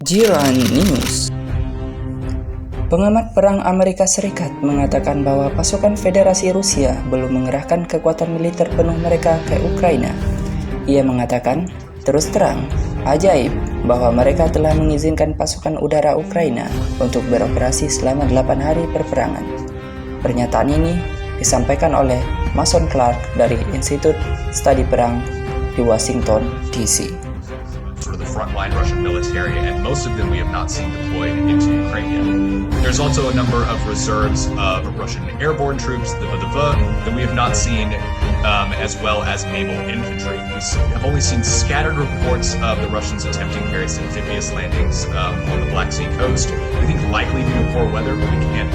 Jiran News. Pengamat perang Amerika Serikat mengatakan bahwa pasukan Federasi Rusia belum mengerahkan kekuatan militer penuh mereka ke Ukraina. Ia mengatakan, terus terang, ajaib bahwa mereka telah mengizinkan pasukan udara Ukraina untuk beroperasi selama 8 hari perperangan. Pernyataan ini disampaikan oleh Mason Clark dari Institut Studi Perang di Washington D.C. Sort of the frontline Russian military, and most of them we have not seen deployed into Ukraine yet. There's also a number of reserves of Russian airborne troops, the that we have not seen, as well as naval infantry. We have only seen scattered reports of the Russians attempting various amphibious landings on the Black Sea coast. We think likely due to poor weather, but we can't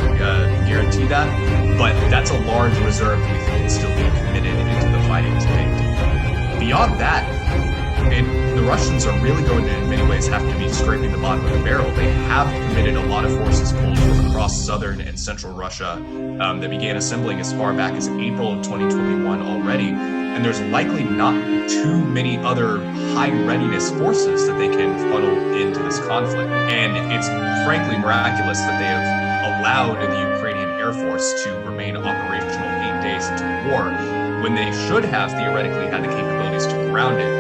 guarantee that. But that's a large reserve that we think can still be committed into the fighting today. Beyond that, the Russians are really going to, in many ways, have to be scraping the bottom of the barrel. They have committed a lot of forces pulled from across southern and central Russia that began assembling as far back as April of 2021 already. And there's likely not too many other high readiness forces that they can funnel into this conflict. And it's frankly miraculous that they have allowed the Ukrainian Air Force to remain operational 8 days into the war, when they should have theoretically had the capabilities to ground it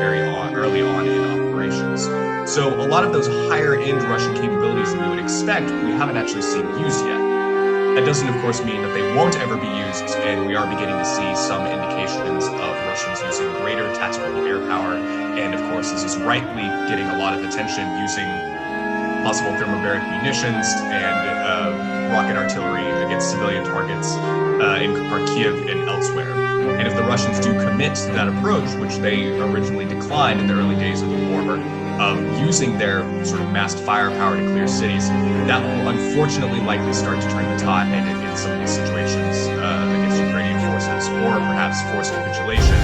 early on in operations. So a lot of those higher end Russian capabilities that we would expect, we haven't actually seen used yet. That doesn't of course mean that they won't ever be used, and we are beginning to see some indications of Russians using greater tactical air power, and of course this is rightly getting a lot of attention, using possible thermobaric munitions and rocket artillery against civilian targets in Kharkiv and elsewhere. And if the Russians do commit to that approach, which they originally declined in the early days of the war, of using their sort of massed firepower to clear cities, that will unfortunately likely start to turn the tide in some of these situations against Ukrainian forces, or perhaps forced capitulation